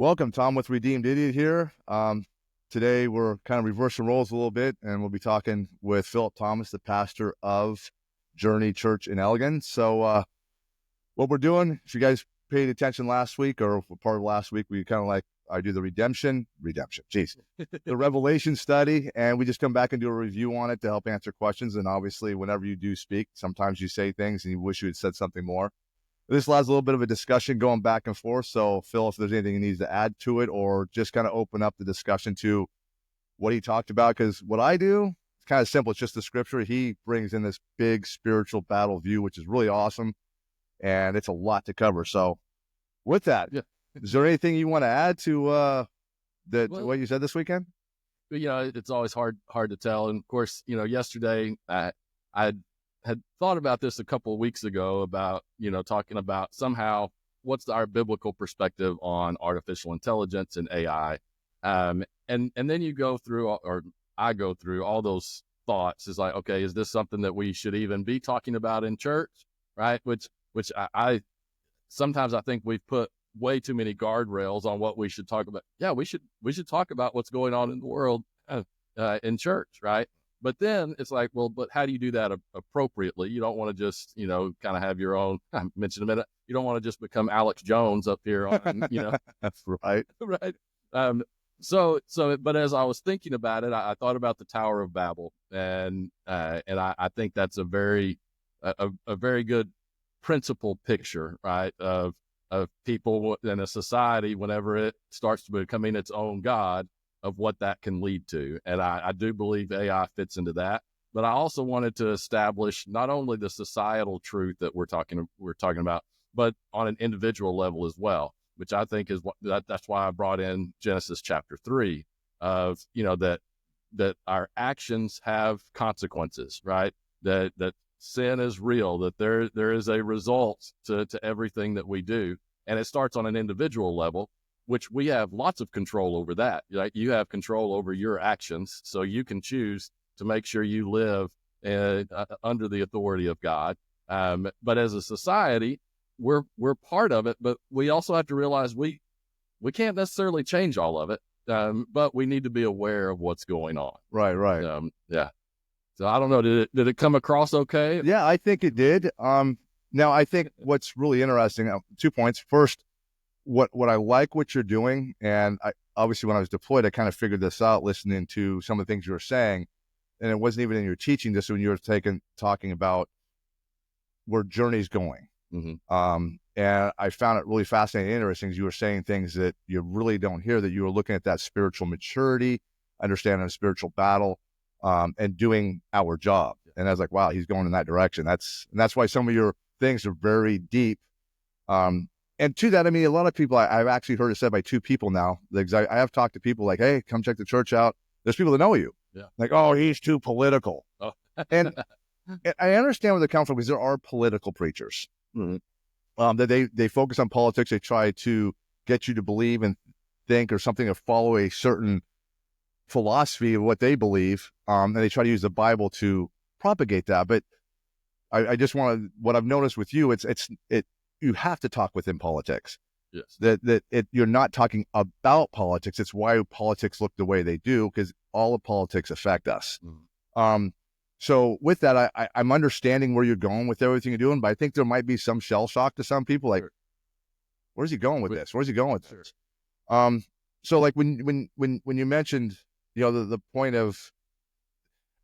Welcome, Tom, with Redeemed Idiot here. Today we're kind of reversing roles a little bit, and we'll be talking with Philip Thomas, the pastor of Journey Church in Elgin. So what we're doing, if you guys paid attention last week or part of last week, we kind of I do the redemption, the Revelation study, and we just come back and do a review on it to help answer questions. And obviously, whenever you do speak, sometimes you say things and you wish you had said something more. This allows a little bit of a discussion going back and forth. So, Phil, if there's anything he needs to add to it or just kind of open up the discussion to what he talked about, because what I do, it's kind of simple. It's just the scripture. He brings in this big spiritual battle view, which is really awesome, and it's a lot to cover. So, with that, is there anything you want to add to what you said this weekend? It's always hard to tell. And of course, yesterday I had thought about this a couple of weeks ago about, talking about somehow what's our biblical perspective on artificial intelligence and AI. And then you go through, or I go through all those thoughts. It's like, okay, is this something that we should even be talking about in church? Right. Which I sometimes I think we've put way too many guardrails on what we should talk about. Yeah, we should talk about what's going on in the world in church. Right. But then it's like, well, but how do you do that appropriately? You don't want to just, kind of have your own, I mentioned a minute, you don't want to just become Alex Jones up here on, That's right. Right. But as I was thinking about it, I thought about the Tower of Babel, and I think that's a very good principal picture, right, of people in a society whenever it starts to becoming its own God, of what that can lead to. And I do believe AI fits into that. But I also wanted to establish not only the societal truth that we're talking about, but on an individual level as well, which I think is that's why I brought in Genesis chapter 3 of, that our actions have consequences, right? That sin is real, that there is a result to everything that we do. And it starts on an individual level, which we have lots of control over that. Right? You have control over your actions, so you can choose to make sure you live under the authority of God. But as a society, we're part of it, but we also have to realize we can't necessarily change all of it, but we need to be aware of what's going on. Right. Yeah. So I don't know, did it come across okay? Yeah, I think it did. Now, I think what's really interesting, 2 points. First, what I like what you're doing, and I obviously when I was deployed, I kind of figured this out listening to some of the things you were saying, and it wasn't even in your teaching. This when you were talking about where Journey's going, and I found it really fascinating and interesting. You were saying things that you really don't hear. That you were looking at that spiritual maturity, understanding the spiritual battle, and doing our job. And I was like, wow, he's going in that direction. That's why some of your things are very deep. And to that, I mean, a lot of people, I've actually heard it said by 2 people now. I have talked to people like, hey, come check the church out. There's people that know you. Yeah. Like, oh, he's too political. Oh. and I understand where they come from, because there are political preachers. That they focus on politics. They try to get you to believe and think or something, or follow a certain philosophy of what they believe. And they try to use the Bible to propagate that. But I just want to, what I've noticed with you, you have to talk within politics. Yes. You're not talking about politics. It's why politics look the way they do, because all of politics affect us. So with that, I'm understanding where you're going with everything you're doing, but I think there might be some shell shock to some people. Like, where's he going with this? Where's he going with this? So like when you mentioned, the point of,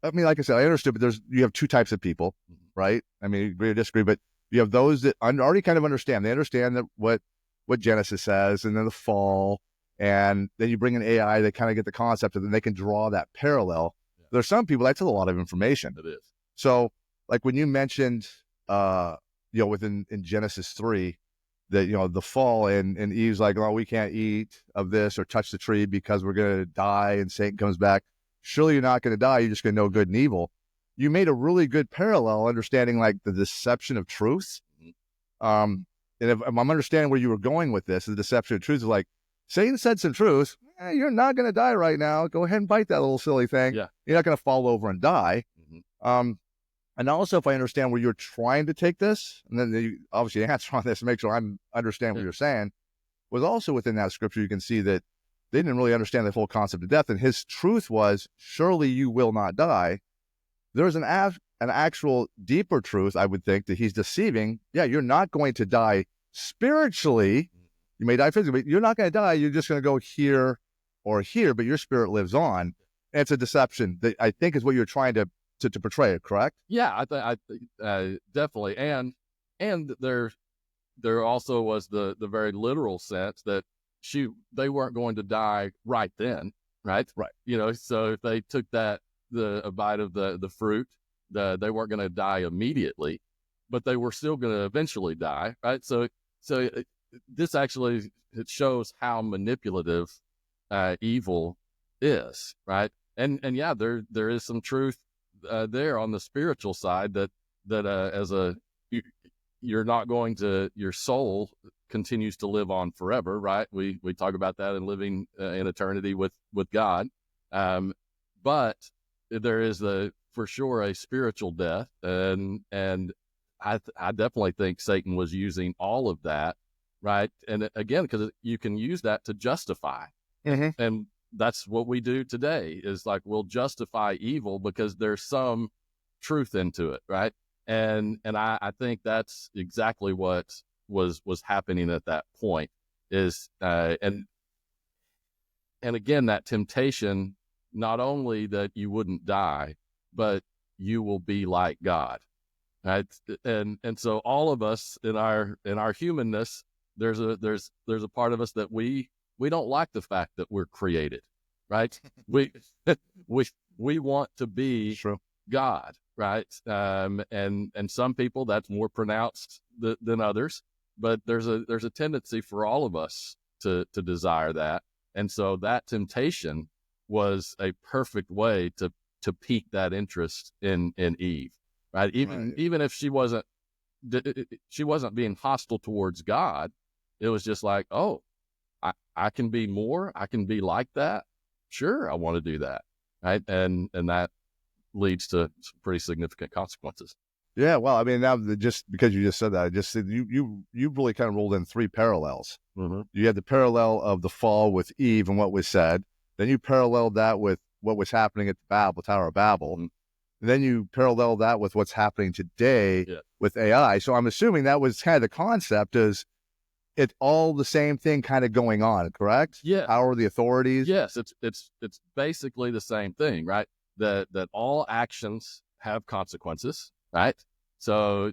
I mean, like I said, I understood, but you have 2 types of people, right? I mean, agree or disagree, but you have those that already kind of understand. They understand that what Genesis says, and then the fall, and then you bring in AI, they kind of get the concept, and then they can draw that parallel. Yeah. There's some people, that's a lot of information. It is. So, like when you mentioned, within in Genesis 3, that, the fall, and Eve's like, oh, we can't eat of this or touch the tree because we're going to die, and Satan comes back. Surely you're not going to die. You're just going to know good and evil. You made a really good parallel understanding like the deception of truth. And if I'm understanding where you were going with this, the deception of truth is like, Satan said some truth. You're not going to die right now. Go ahead and bite that little silly thing. Yeah. You're not going to fall over and die. And also, if I understand where you're trying to take this, and then obviously answer on this, make sure I understand what you're saying. was also within that scripture. You can see that they didn't really understand the whole concept of death. And his truth was, surely you will not die. There's an actual deeper truth, I would think, that he's deceiving. Yeah, you're not going to die spiritually. You may die physically, but you're not going to die. You're just going to go here or here, but your spirit lives on. And it's a deception that I think is what you're trying to portray, correct? Yeah, I definitely. And there also was the very literal sense that they weren't going to die right then, right? Right. So if they took a bite of the fruit, they weren't going to die immediately, but they were still going to eventually die, right? So this actually, it shows how manipulative evil is, right? And yeah, there is some truth there on the spiritual side that you're not going to, your soul continues to live on forever, right? We talk about that in living in eternity with God, but there is for sure a spiritual death, and I definitely think Satan was using all of that, right? And again, because you can use that to justify, and that's what we do today. Is like we'll justify evil because there's some truth into it, right? And I think that's exactly what was happening at that point. Is and again, that temptation, not only that you wouldn't die, but you will be like God, right? And so all of us in our humanness, there's a part of us that we don't like the fact that we're created, right? we want to be God, right? And some people that's more pronounced than others, but there's a tendency for all of us to desire that. And so that temptation was a perfect way to pique that interest in Eve, right? Even if she wasn't being hostile towards God, it was just like, oh, I can be more, I can be like that. Sure, I want to do that, right? And that leads to some pretty significant consequences. Yeah, well, I mean, now just because you just said that, I just said you really kind of rolled in three parallels. Mm-hmm. You had the parallel of the fall with Eve and what was said. Then you paralleled that with what was happening at the Tower of Babel. And then you parallel that with what's happening today with AI. So I'm assuming that was kind of the concept, is it's all the same thing kind of going on, correct? Yeah. Power of the authorities. Yes, it's basically the same thing, right? That all actions have consequences, right? So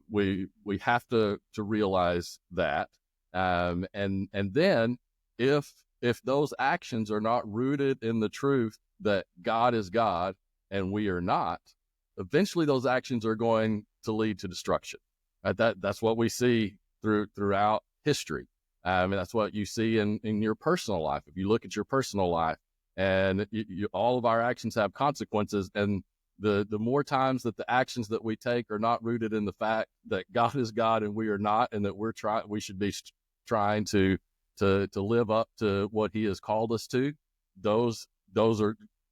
we have to realize that, and then if those actions are not rooted in the truth that God is God and we are not, eventually those actions are going to lead to destruction. Right? That's what we see throughout history. And that's what you see in your personal life. If you look at your personal life, and all of our actions have consequences, and the more times that the actions that we take are not rooted in the fact that God is God and we are not, and that we should be trying to live up to what He has called us to, those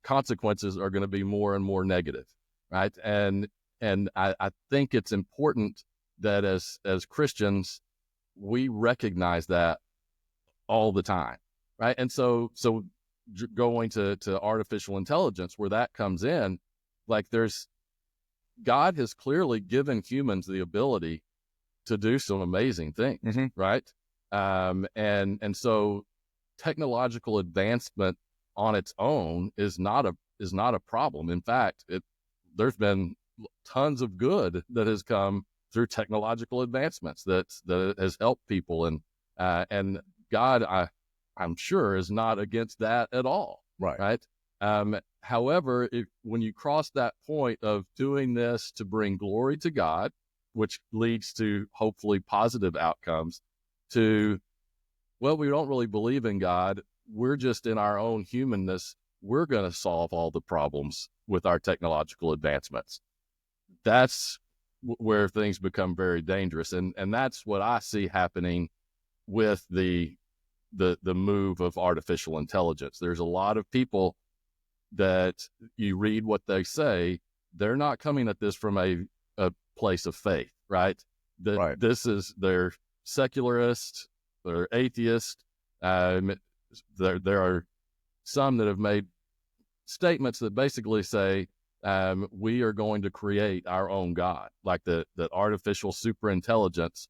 consequences are going to be more and more negative, right? And I think it's important that as Christians, we recognize that all the time, right? And so going to artificial intelligence, where that comes in, like God has clearly given humans the ability to do some amazing things, right? And so technological advancement on its own is not a problem. In fact, there's been tons of good that has come through technological advancements that has helped people, and God, I'm sure, is not against that at all. Right. However, when you cross that point of doing this to bring glory to God, which leads to hopefully positive outcomes, to, well, we don't really believe in God. We're just in our own humanness. We're going to solve all the problems with our technological advancements. That's where things become very dangerous. And that's what I see happening with the move of artificial intelligence. There's a lot of people that you read what they say, they're not coming at this from a place of faith, right? This is their secularist they're atheists. There are some that have made statements that basically say we are going to create our own God, like the artificial superintelligence.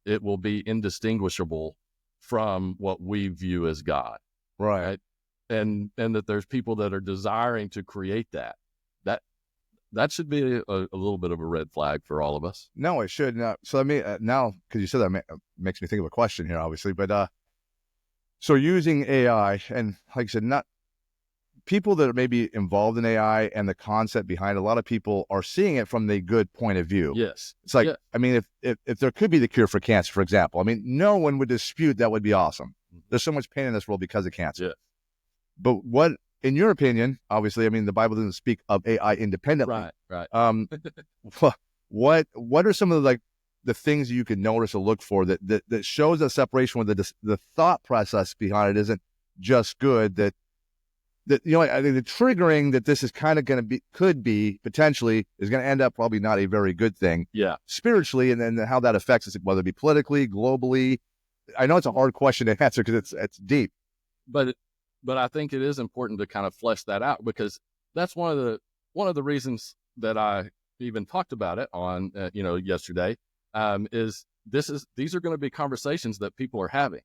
It will be indistinguishable from what we view as God, Right. and that there's people that are desiring to create that. That should be a little bit of a red flag for all of us. No, it should not. So I mean, now because you said that makes me think of a question here, obviously. But so using AI, and like I said, not people that are maybe involved in AI and the concept behind it, a lot of people are seeing it from the good point of view. Yes. It's like, I mean, if there could be the cure for cancer, for example, I mean, no one would dispute that would be awesome. There's so much pain in this world because of cancer. Yeah. But what, in your opinion, obviously, I mean, the Bible doesn't speak of AI independently. Right. What are some of the things you can notice or look for that shows a separation where the thought process behind it isn't just good, that I think the triggering that this is kind of going to could be potentially is going to end up probably not a very good thing. Yeah. Spiritually, and then how that affects us, whether it be politically, globally. I know it's a hard question to answer because it's deep. But I think it is important to kind of flesh that out, because that's one of the reasons that I even talked about it on yesterday. These are going to be conversations that people are having.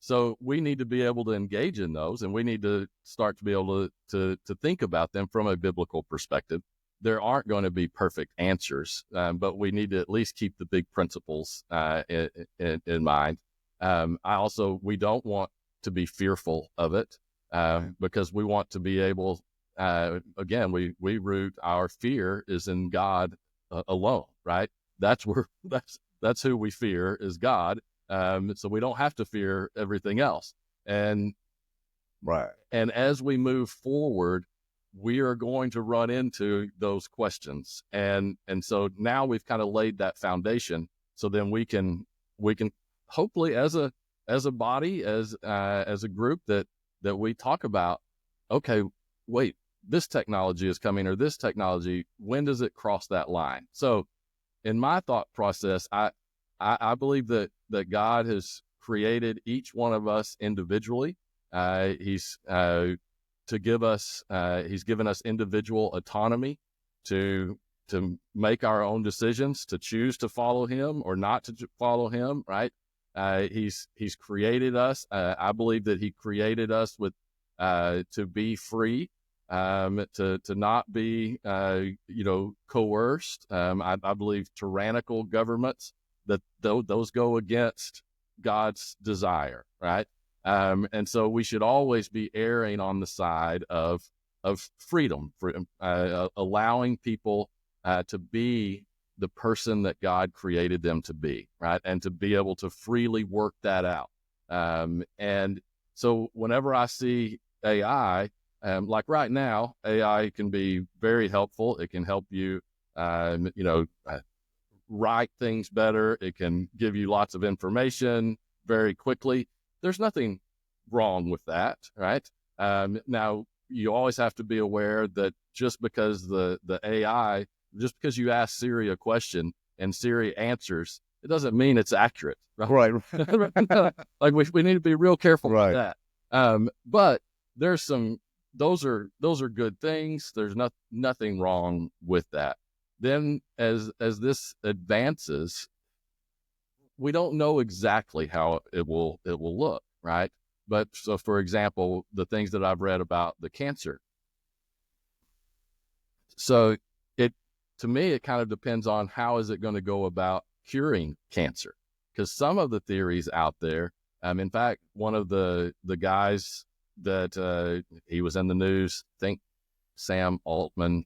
So we need to be able to engage in those, and we need to start to be able to think about them from a biblical perspective. There aren't going to be perfect answers, but we need to at least keep the big principles in mind. We don't want to be fearful of it, because we want to be able, again, we root our fear is in God alone, right? That's who we fear is God. So we don't have to fear everything else. And as we move forward, we are going to run into those questions. And so now we've kind of laid that foundation. So then we can hopefully as a body, as a group that we talk about, okay, wait, this technology is coming, or this technology, when does it cross that line? So in my thought process, I believe that God has created each one of us individually. He's given us individual autonomy to make our own decisions, to choose to follow Him or not to follow Him. Right? He's created us. I believe that He created us with to be free, to not be coerced. I believe tyrannical governments, that those go against God's desire, right? And so we should always be erring on the side of freedom, allowing people to be the person that God created them to be, right? And to be able to freely work that out. And so whenever I see AI, like right now, AI can be very helpful. It can help you, write things better. It can give you lots of information very quickly. There's nothing wrong with that, right? Now, you always have to be aware that just because the AI, just because you ask Siri a question and Siri answers, it doesn't mean it's accurate, right? Like we need to be real careful with that. But there's those are good things. There's nothing wrong with that. Then as this advances, we don't know exactly how it will look, right? But so, for example, the things that I've read about the cancer. So to me, it kind of depends on how is it going to go about curing cancer, because some of the theories out there, in fact, one of the guys that he was in the news, I think Sam Altman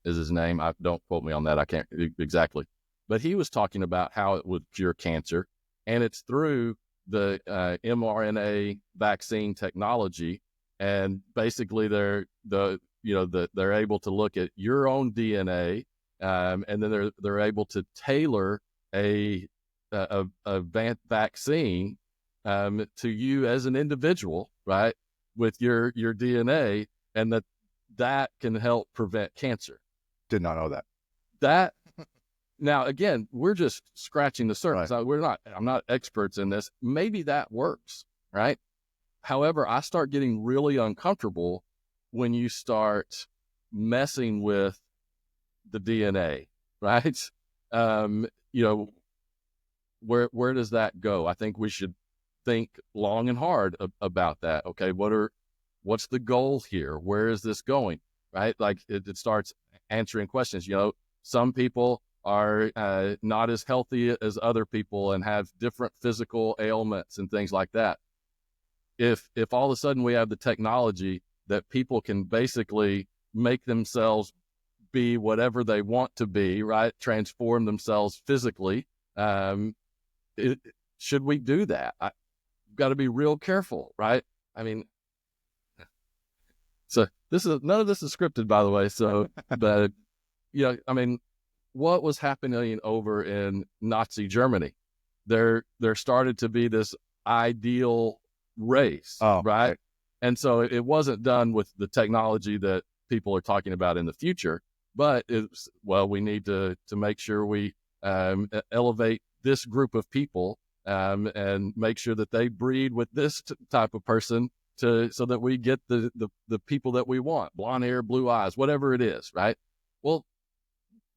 is his name. Don't quote me on that. I can't exactly. But he was talking about how it would cure cancer, and it's through the mRNA vaccine technology. And basically, they're able to look at your own DNA, and then they're able to tailor a vaccine to you as an individual, right, with your DNA, and that can help prevent cancer. Did not know that. Now, again, we're just scratching the surface. Right. I'm not experts in this. Maybe that works, right? However, I start getting really uncomfortable when you start messing with the DNA, right? You know, where does that go? I think we should think long and hard about that. Okay, what's the goal here? Where is this going? Right? Like it starts answering questions. You know, some people are not as healthy as other people and have different physical ailments and things like that. If all of a sudden we have the technology that people can basically make themselves be whatever they want to be, right? Transform themselves physically. Should we do that? I've got to be real careful, right? I mean, so none of this is scripted, by the way. So, but I mean, what was happening over in Nazi Germany? There started to be this ideal race, right? And so it wasn't done with the technology that people are talking about in the future, but we need to make sure we elevate this group of people and make sure that they breed with this type of person so that we get the people that we want, blonde hair, blue eyes, whatever it is, right? Well,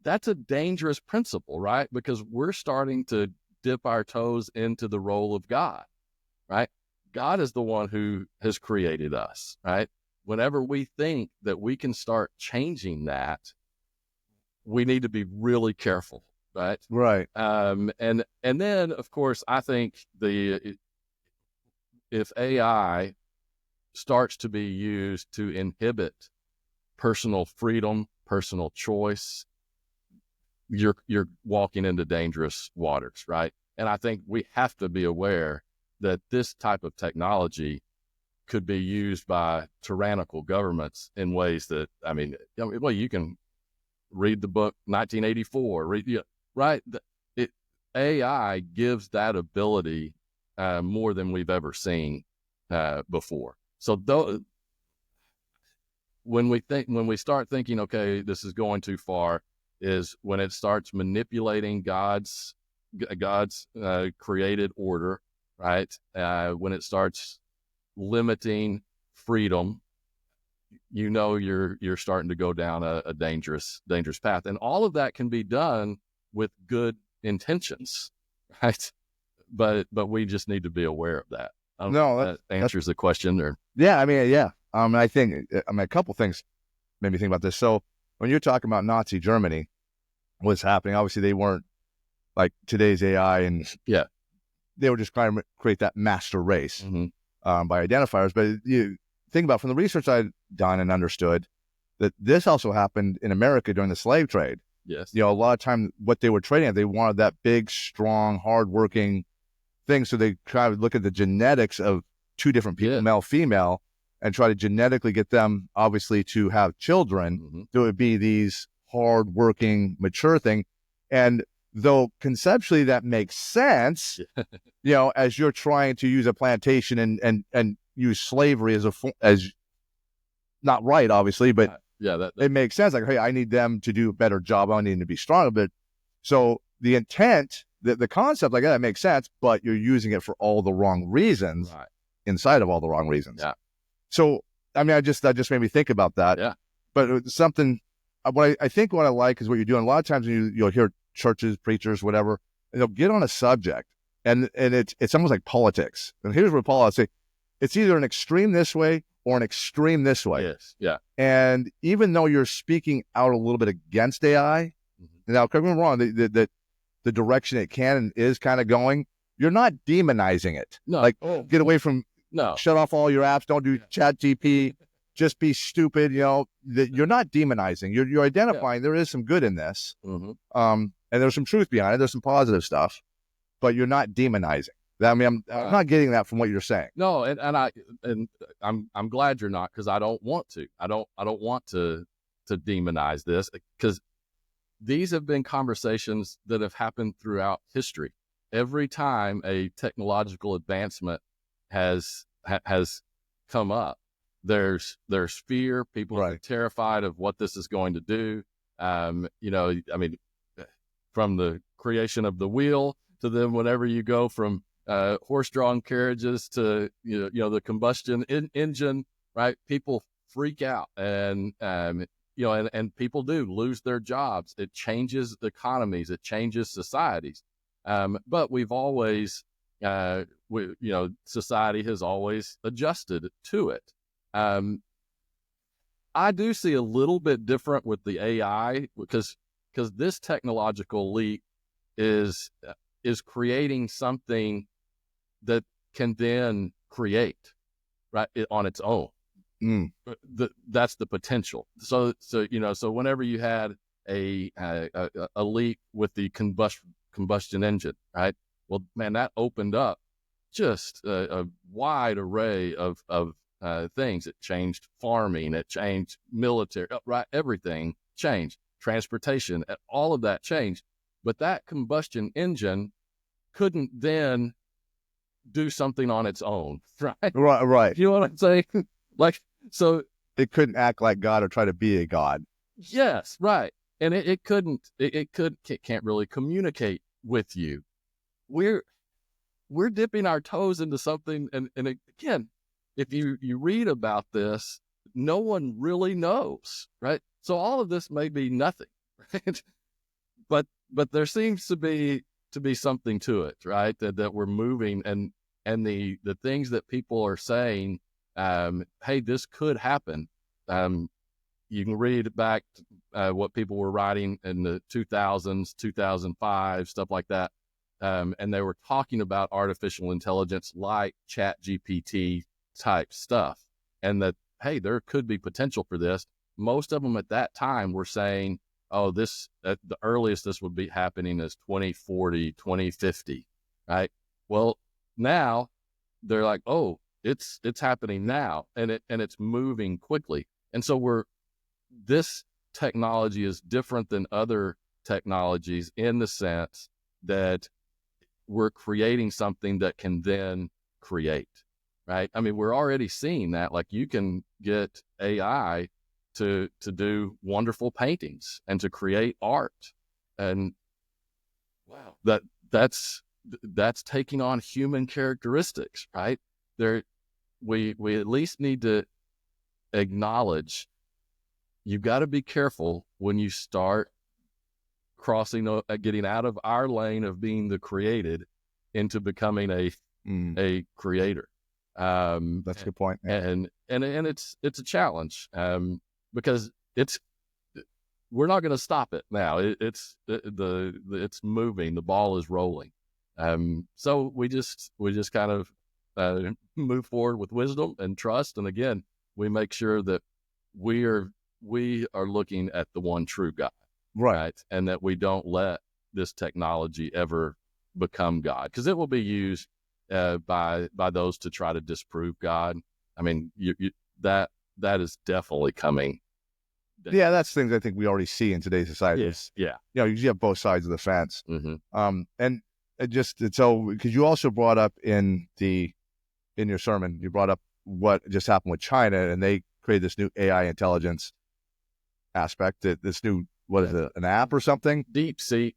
that's a dangerous principle, right? Because we're starting to dip our toes into the role of God, right? God is the one who has created us, right? Whenever we think that we can start changing that, we need to be really careful, right? Right. And then, of course, I think if AI starts to be used to inhibit personal freedom, personal choice, you're walking into dangerous waters, right? And I think we have to be aware that this type of technology could be used by tyrannical governments in ways that, you can read the book 1984, right? AI gives that ability more than we've ever seen before. So when we start thinking, okay, this is going too far, is when it starts manipulating God's created order, right? When it starts limiting freedom, you're starting to go down a dangerous path, and all of that can be done with good intentions, right? But we just need to be aware of that. I don't know if that answers the question, or yeah. I think a couple things made me think about this. So when you're talking about Nazi Germany, what's happening? Obviously, they weren't like today's AI, and they were just trying to create that master race by identifiers. But you think about, from the research I've done and understood, that this also happened in America during the slave trade. Yes. A lot of time what they were trading at, they wanted that big, strong, hardworking thing. So they try to look at the genetics of two different people, male, female, and try to genetically get them, obviously, to have children. There would be these hardworking, mature thing. And though conceptually that makes sense, as you're trying to use a plantation and use slavery as not right, obviously, but it makes sense. Like, hey, I need them to do a better job. I need them to be stronger. But so the intent, the concept, like that makes sense, but you're using it for all the wrong reasons, inside of all the wrong reasons. Yeah. So, that just made me think about that. Yeah. But something, what I like is what you're doing. A lot of times you'll hear churches, preachers, whatever, and they'll get on a subject, and it's almost like politics. And here's where Paul, I'd say, it's either an extreme this way or an extreme this way. Yes. Yeah. And even though you're speaking out a little bit against AI, now, correct me if I'm wrong, the direction it can and is kind of going, you're not demonizing it. No. Like, get away from, shut off all your apps, don't do chat GP, just be stupid. You're not demonizing. You're identifying there is some good in this. And there's some truth behind it. There's some positive stuff, but you're not demonizing. I'm not getting that from what you're saying. No, and I'm glad you're not, because I don't want to. I don't want to demonize this, because these have been conversations that have happened throughout history. Every time a technological advancement has come up, there's fear. People are terrified of what this is going to do. from the creation of the wheel to then whenever you go from horse-drawn carriages to the combustion engine, right? People freak out, and and people do lose their jobs. It changes economies, it changes societies. But we've always, society has always adjusted to it. I do see a little bit different with the AI because this technological leap is creating something that can then create, right, on its own. That's the potential. So whenever you had a leak with the combustion engine, right? Well, man, that opened up just a wide array of things. It changed farming, it changed military, right? Everything changed. Transportation, all of that changed. But that combustion engine couldn't then do something on its own, right? Right. You know what I'm saying? So it couldn't act like God or try to be a God. Yes, right. And it couldn't. It can't really communicate with you. We're dipping our toes into something, and again, if you read about this, no one really knows, right? So all of this may be nothing, right? But there seems to be something to it, right? That we're moving, and the things that people are saying, hey, this could happen. You can read back what people were writing in the 2000s, 2005, stuff like that. And they were talking about artificial intelligence like ChatGPT type stuff, and that, hey, there could be potential for this. Most of them at that time were saying, oh, this, the earliest this would be happening is 2040, 2050, right? Well, now they're like, oh, it's happening now, and it's moving quickly. And so this technology is different than other technologies in the sense that we're creating something that can then create, right? I mean, we're already seeing that. Like, you can get AI to do wonderful paintings and to create art, and wow, that's taking on human characteristics, right? We at least need to acknowledge you've got to be careful when you start crossing, getting out of our lane of being the created into becoming a creator. That's a good point. Yeah. And it's a challenge, because we're not going to stop it now. It's moving. The ball is rolling. So we just kind of move forward with wisdom and trust. And again, we make sure that we are looking at the one true God, right? And that we don't let this technology ever become God, because it will be used by those to try to disprove God. I mean, that is definitely coming. Yeah, that's things I think we already see in today's society. Yes, yeah. You have both sides of the fence. Mm-hmm. And so because you also brought up in your sermon, you brought up what just happened with China, and they created this new AI intelligence aspect. This new, what is it, an app or something? DeepSeek.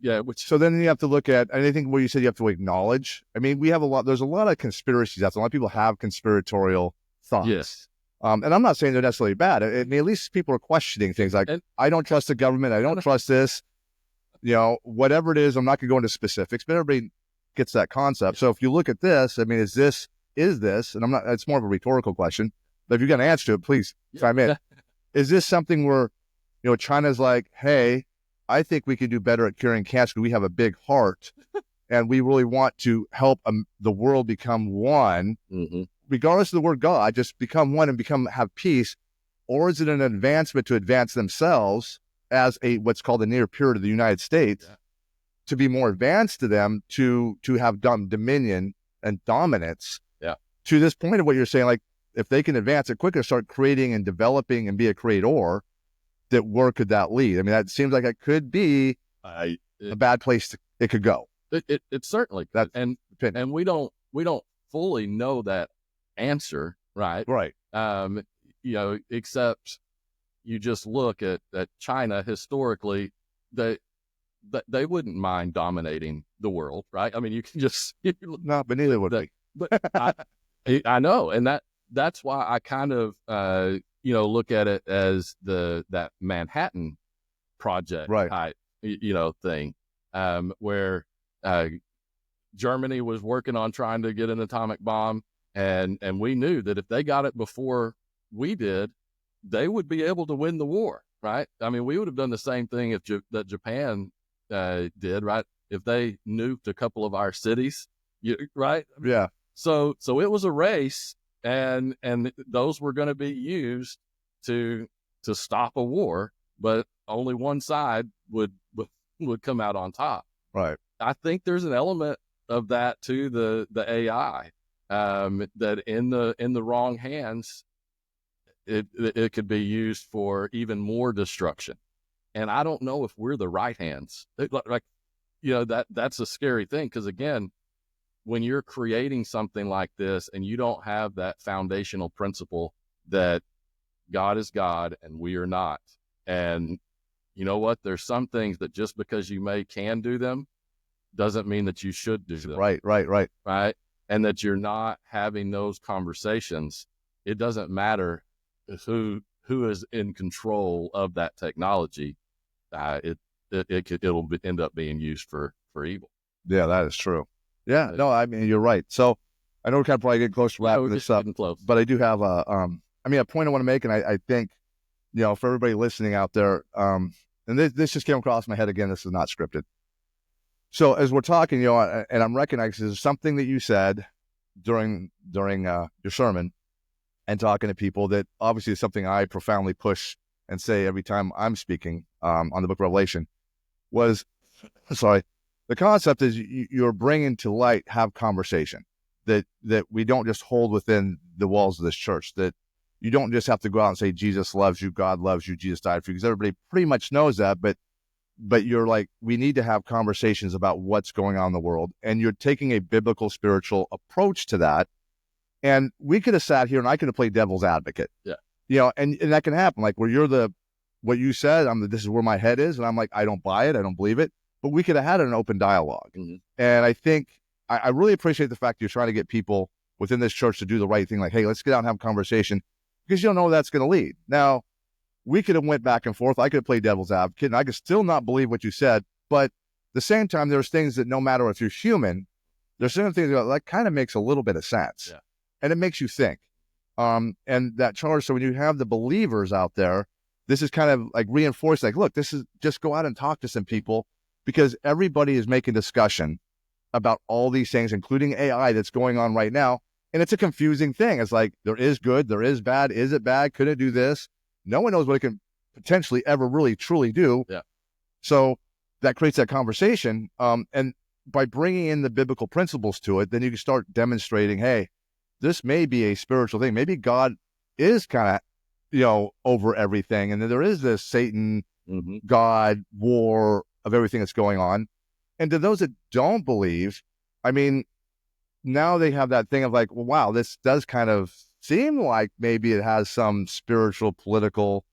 Yeah. So then you have to look at, and I think what you said, you have to acknowledge. I mean, there's a lot of conspiracies. A lot of people have conspiratorial thoughts. Yes. And I'm not saying they're necessarily bad. I mean, at least people are questioning things like, I don't trust the government. I don't trust this. Whatever it is, I'm not going to go into specifics, but everybody gets that concept. So if you look at this, I mean, is this, and it's more of a rhetorical question, but if you've got an answer to it, please chime in. Is this something where, China's like, hey, I think we can do better at curing cancer. We have a big heart and we really want to help the world become one, regardless of the word God, just become one and have peace. Or is it an advancement to advance themselves as what's called a near peer to the United States, to be more advanced to them, to have dominion and dominance, to this point of what you're saying, like, if they can advance it quicker, start creating and developing and be a creator, where could that lead? I mean, that seems like it could be a bad place it could go. It certainly could. And we don't fully know that answer, right? Right. Except you just look at China historically, they wouldn't mind dominating the world, right? I mean, you can just No, but neither would we. But I know, and that's why I kind of look at it as that Manhattan Project Right. type thing, where Germany was working on trying to get an atomic bomb, and we knew that if they got it before we did, they would be able to win the war, right? I mean, we would have done the same thing if that Japan did, right? If they nuked a couple of our cities, right? Yeah. So it was a race, and those were going to be used to stop a war, but only one side would come out on top. Right. I think there's an element of that to the AI, that in the wrong hands, it could be used for even more destruction. And I don't know if we're the right hands. That's a scary thing, because again, when you're creating something like this and you don't have that foundational principle that God is God and we are not, and you know what, there's some things that just because you can do them doesn't mean that you should do them. Right. And that you're not having those conversations. It doesn't matter who is in control of that technology. It'll end up being used for evil. Yeah, that is true. Yeah, no, I mean, you're right. So I know we're kind of probably getting close to wrapping this up, but I do have a point I want to make, and I think, for everybody listening out there, and this just came across my head again. This is not scripted. So as we're talking, and I'm recognizing there's something that you said during your sermon and talking to people that obviously is something I profoundly push and say every time I'm speaking on the book of Revelation the concept is you're bringing to light, have conversation that we don't just hold within the walls of this church, that you don't just have to go out and say, Jesus loves you, God loves you, Jesus died for you, because everybody pretty much knows that, but you're like, we need to have conversations about what's going on in the world. And you're taking a biblical, spiritual approach to that. And we could have sat here and I could have played devil's advocate. Yeah. And that can happen. Like where you're what you said, this is where my head is. And I'm like, I don't buy it. I don't believe it. But we could have had an open dialogue. Mm-hmm. And I think I really appreciate the fact that you're trying to get people within this church to do the right thing. Like, hey, let's get out and have a conversation, because you don't know where that's going to lead. Now, we could have went back and forth. I could have played devil's advocate, and I could still not believe what you said. But at the same time, there's things that no matter if you're human, there's certain things that kind of makes a little bit of sense. Yeah. And it makes you think. And that charge, so when you have the believers out there, this is kind of like reinforced, like, look, this is just go out and talk to some people, because everybody is making discussion about all these things, including AI that's going on right now. And it's a confusing thing. It's like, there is good, there is bad. Is it bad? Could it do this? No one knows what it can potentially ever really truly do. Yeah. So that creates that conversation. And by bringing in the biblical principles to it, then you can start demonstrating, hey, this may be a spiritual thing. Maybe God is kind of, over everything. And then there is this Satan, mm-hmm. God, war of everything that's going on. And to those that don't believe, I mean, now they have that thing of like, well, wow, this does kind of seem like maybe it has some spiritual, political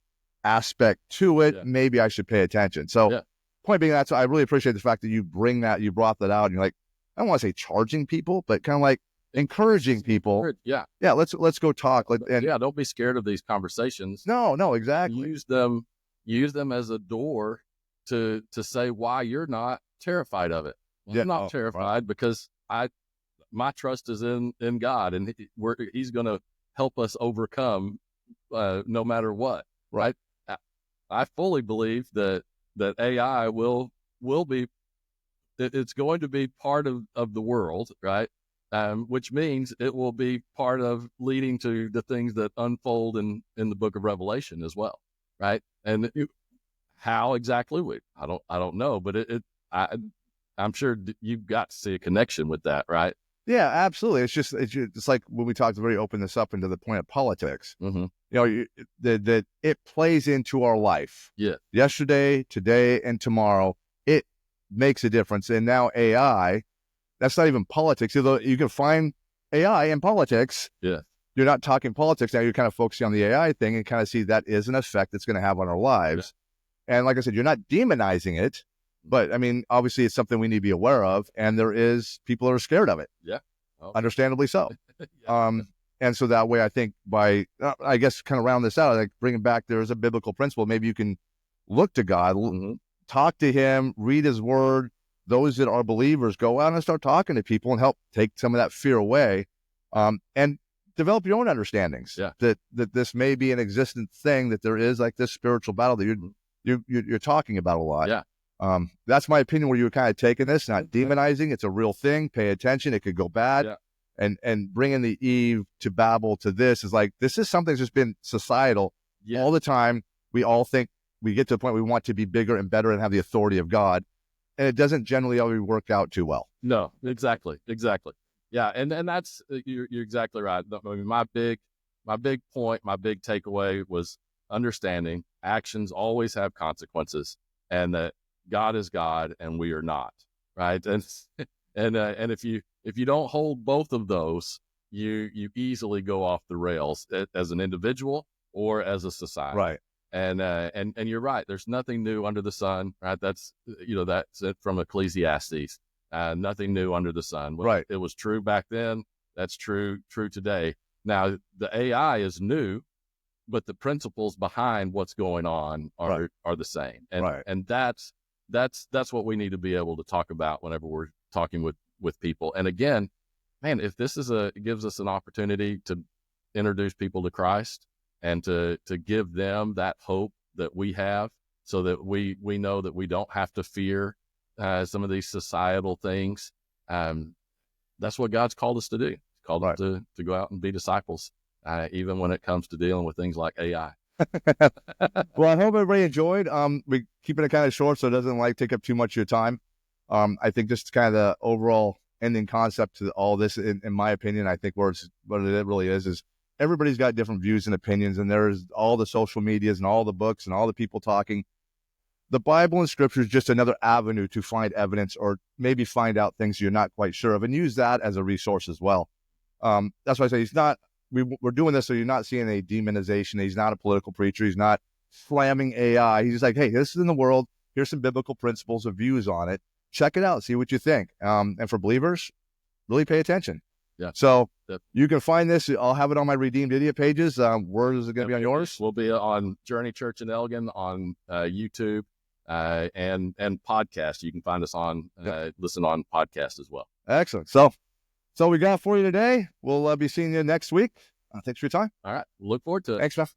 aspect to it. Yeah. Maybe I should pay attention. So point being, I really appreciate the fact that you brought that out, and you're like, I don't want to say charging people, but kind of like encouraging people. Yeah. Yeah. Let's go talk. Don't be scared of these conversations. No, exactly. Use them as a door to say why you're not terrified of it. I'm not terrified because my trust is in God, and he's going to help us overcome no matter what. Right. I fully believe that AI will be, it's going to be part of the world. Right. Which means it will be part of leading to the things that unfold in the book of Revelation as well. Right. And how exactly I don't know, but I'm sure you've got to see a connection with that, right? Yeah, absolutely. It's like when we talked to really open this up into the point of politics. Mm-hmm. That it plays into our life. Yeah. Yesterday, today, and tomorrow, it makes a difference. And now AI, that's not even politics. Although you can find AI in politics. Yeah. You're not talking politics now. You're kind of focusing on the AI thing and kind of see that is an effect that's going to have on our lives. Yeah. And like I said, you're not demonizing it. But I mean, obviously, it's something we need to be aware of, and there is people that are scared of it. Yeah. Oh. Understandably so. Yeah. And so that way, I think by, I guess, kind of round this out, like bringing back, there's a biblical principle. Maybe you can look to God, talk to him, read his word. Those that are believers, go out and start talking to people and help take some of that fear away, and develop your own understandings. Yeah. That this may be an existent thing, that there is like this spiritual battle that you're talking about a lot. Yeah. That's my opinion, where you're kind of taking this, not demonizing. It's a real thing. Pay attention. It could go bad. Yeah. And bringing the Eve to Babel to this is like, this is something that's just been societal all the time. We all think, we get to the point we want to be bigger and better and have the authority of God. And it doesn't generally always work out too well. No, exactly. Yeah. And that's, you're exactly right. I mean, my big point, my big takeaway was understanding actions always have consequences, and that God is God and we are not, right? And if you don't hold both of those, you easily go off the rails as an individual or as a society. Right. And you're right. There's nothing new under the sun, right? That's it from Ecclesiastes. Nothing new under the sun. Right. It was true back then. That's true today. Now the AI is new, but the principles behind what's going on are the same. And that's what we need to be able to talk about whenever we're talking with people. And again, man, if this gives us an opportunity to introduce people to Christ and to give them that hope that we have, so that we know that we don't have to fear some of these societal things. That's what God's called us to do. He's called us to go out and be disciples, even when it comes to dealing with things like AI. Well, I hope everybody enjoyed. We're keeping it kind of short, so it doesn't take up too much of your time. I think just kind of the overall ending concept to all this, in my opinion, I think what it really is everybody's got different views and opinions, and there's all the social medias and all the books and all the people talking. The Bible and Scripture is just another avenue to find evidence, or maybe find out things you're not quite sure of, and use that as a resource as well. That's why I say we're doing this so you're not seeing a demonization. He's not a political preacher. He's not slamming AI. He's just like, hey, this is in the world. Here's some biblical principles of views on it. Check it out. See what you think. And for believers, really pay attention. Yeah. So you can find this. I'll have it on my Redeemed Idiot pages. Where is it going to be on yours? We'll be on Journey Church in Elgin on YouTube and podcast. You can find us on listen on podcast as well. Excellent. So we got for you today. We'll be seeing you next week. Thanks for your time. All right. Look forward to it. Thanks, man.